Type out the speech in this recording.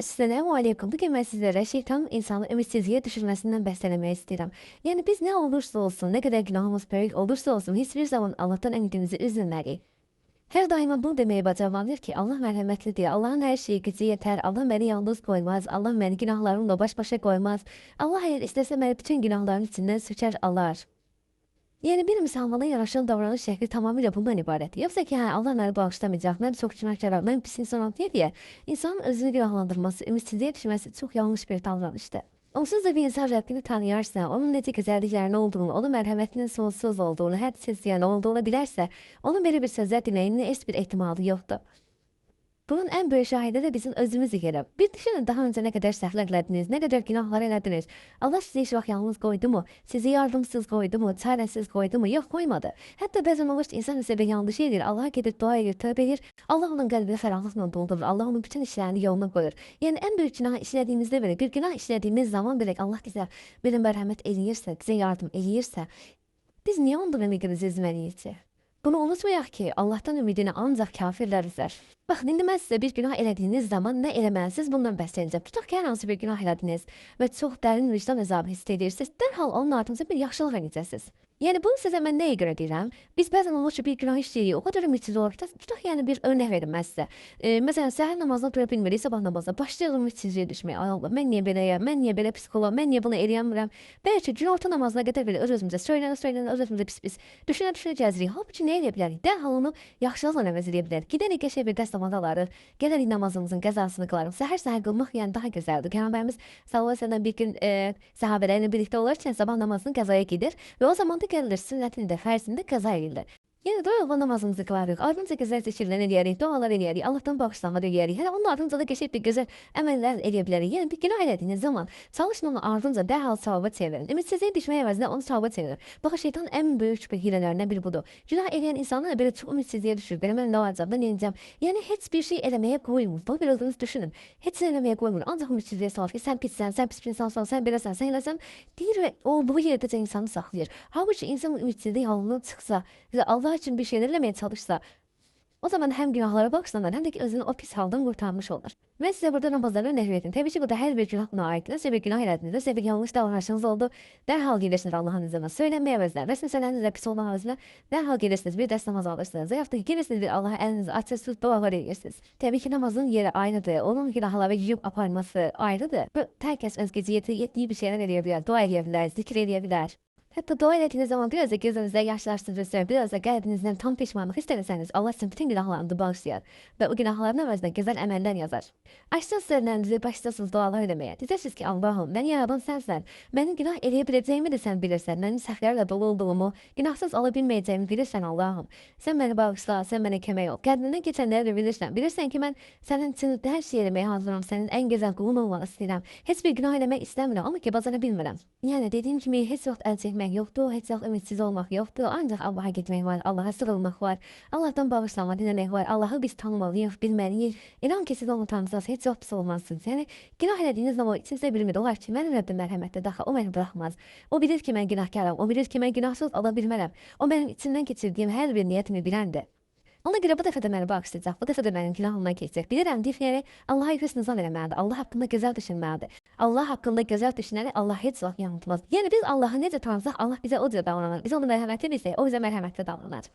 Esselamu aleyküm. Bugün mən sizlərə şeytanın insanı ümitsizliyə düşürməsindən bəhs eləmək istəyirəm. Yəni biz nə olursa olsun, nə qədər günahımız böyük olursa olsun, heç bir zaman Allahdan ümidimizi üzməliyik. Hər daima bunu deməyi bacarmalıyıq ki, Allah mərhəmətlidir. Allahın hər şeyi gücü yetər. Allah məni yalnız qoymaz. Allah məni günahlarımla baş-başa qoymaz. Allah əgər istəsə məni bütün günahların içindən sökər alar. Yəni bir müsəlmana yaraşan davranış şəkli tamamilə bundan ibarətdir. Yoxsa ki, hə, Allah məni bağışlamayacaq, mən çox günahkaram, mən pis insanam deyə insanın özünü günahlandırması, ümitsizliyə düşməsi çox yanlış bir davranışdır. Onsuz da bir insan Rəbbini tanıyarsa, onun necə gözəlliklərin olduğunu, onun mərhəmətinin sonsuz olduğunu, hədsizləyən olduğunu bilərsə, onun belə bir sözlər dinləyinin heç bir ehtimalı yoxdur. Bunun en büyük şahidi de bizim özümüz yeri. Bir düşünün daha önce ne kadar səhvlər elədiniz, ne kadar günahlar elədiniz. Allah sizi hiç vaxt yalnız qoydu mu? Sizi yardımsız qoydu mu? Çarəsiz qoydu mu? Yox, qoymadı. Hətta bəzən olur ki, insan isə bir yanlış edir. Allah'a gedib dua edir, tövbə edir. Allah onun qəlbini fərahlıqla doldurur. Allah onun bütün işlərini yoluna qoyur. Yəni en büyük günah işlədiyimizdə belə, bir günah işlədiyimiz zaman belə Allah bizə bir mərhəmət eləyirsə, bizə yardım eləyirsə, biz niyə ondan ümidimizi üzməliyik ki? Bunu unutmayaq ki, Allah'tan ümidini ancaq kafirlər üzər. Baxın, indi mən sizə bir günah elədiyiniz zaman nə eləməlisiniz bundan bəhs edəcəm. Tutaq ki, hər hansı bir günah elədiniz və çox dərin vicdan əzabı hiss edirsiniz, dərhal onun ardınca bir yaxşılıq edəcəksiniz. Yəni bunu sizə mən nəyə görə deyirəm? Biz bəzən olur ki, bir günah işləyirik, o qədər ümidsiz olur ki, tutaq yəni bir örnək verim mən sizə. Məsələn, səhər namazına dura bilmirik, sabah namazına başlayalım ümitsizliyə düşməyə. Ay Allah, mən niyə beləyəm, mən niyə belə psixoloq, mən niyə bunu eləyəmirəm? Bəlkə günorta namazına qədər belə öz-özümüzə söylənə, öz-özümüzə pis-pis düşünə gəzirik. Halbuki nə edə bilərik? Dərhal onu yaxşılıqla əvəz edə bilərik. Gedərik qəşəng bir dəst namazı alarıq, gələrik namazımızın qəzasını qılarıq. Səhər qılmaq yəni daha gözəldir. Peyğəmbərimiz sallallahu əleyhi və səlləm bir gün səhabələrlə birlikdə olarkən sabah namazını qəzaya gedir və o zaman da gəlir sünnətində, fərzində qəza edirlər. Yəni doyulma namazımızı qılarıq, ardınca gözəl zikirlər eləyərik, dualar eləyərik, Allahdan bağışlanma eləyərik. Hələ onun ardınca da qəşəng bir gözəl əməllər eləyə bilərik. Yəni bir günah elədiyiniz zaman çalışın onun ardınca dərhal savaba çevirin. Ümidsizliyə düşmək əvəzinə onu savaba çevirin. Baxın, şeytan ən böyük bir hilələrindən biri budur. Günah eləyən insanlar belə çox ümitsizliyə düşür. Belə mən nə olacaq, nə edəcəm? Yəni heç bir şey eləməyə qoymur. Bax, bir özünüz düşünün. Heç nə eləməyə qoymur. Ancaq ümitsizliyə salır ki, sən pissən, sən pis bir insansan, sən beləsən, sən eləsən, deyir və o bu yerdəcə insanı saxlayır. Halbuki insan ümitsizlik halından çıxsa, Allah için bir şeyler eləməyə çalışsa, o zaman hem günahlara bağışlanır, hem de ki özünü o pis haldan kurtarmış olur. Ben size burada namazları öneri verdim. Tabii ki bu da her bir günah buna ait. Nasıl bir günah elədiniz, nasıl bir yanlış davranışınız oldu. Dərhal gelirsiniz Allah'ın izniyle. Söylenmeye əvəzinə, rəsmi söylənizlə pis olmaq əvəzinə, dərhal gelirsiniz, bir dəst namaz alırsınız. Yaxud da gelirsiniz bir Allah'a əlinizi açırsınız, dualar edirsiniz. Tabii ki namazın yeri ayrıdır. Onun günahları yiyib aparması ayrıdır. Hər kəs öz geciyeti yetdiyi bir şeyler eləyə bilər, dua eləyə bilər, zikir eləyə bilər. Hətta dua etdiyiniz zaman biraz da gözünüzdə yaşlaşdırırsınız, biraz da qəlbinizdən tam peşmanlıq istəsəniz, Allah sizin bütün günahlarınızı bağışlayar və o günahların əvəzinə gözəl əməllər yazar. Açdınız sözlərinizi, başlasınız dualar eləməyə. Deyəcəksiniz ki, Allahım, məni yaradan sənsən, mənim günah eləyə biləcəyimi də sən bilirsən, mənim səhvlərlə dolu olduğumu, günahsız ola bilməyəcəyimi bilirsən Allahım. Sən məni bağışla, sən mənə kömək ol. Qəlbindən keçənləri də bilirsən. Bilirsən ki, mən sənin üçün hər şey eləməyə hazıram, sənin ən gözəl qulun olmaq istəyirəm. Heç bir günah eləmək istəmirəm, amma ki, bacara bilmirəm. Yəni dediyim kimi heç vaxt əl çəkmək yoxdur, heç vaxt ümidsiz olmaq yoxdur. Ancaq Allah'a getmək var, Allah'a sığınmaq var, Allah'tan bağışlanma diləmək var. Allah'ı biz tanımalıyıq, bilməliyik. İnan ki, siz onu tanısanız heç vaxt pis olmazsınız. Yəni günah elədiyiniz zaman içinizdə bir ümid olar ki, mənim Rəbbim mərhəmətli, daha o məni buraxmaz. O bilir ki, mən günahkaram, o bilir ki, mən günahsız ola bilmərəm. O mənim içindən keçirdiyim hər bir niyyətimi biləndir. Ona görə bu dəfə də məni bağışlayacaq, bu dəfə də mənim günahımdan keçəcək. Bilirəm deyərək Allah'a hüsn zan eləməlidir, Allah haqqında gözəl düşünməlidir. Allah haqqında gözəl düşünəni Allah heç vaxt yanıltmaz. Yəni biz Allah'ı necə tanısaq, Allah bizə o cür davranır. Biz onu mərhəmətli bilsək, o bizə mərhəmətli davranar.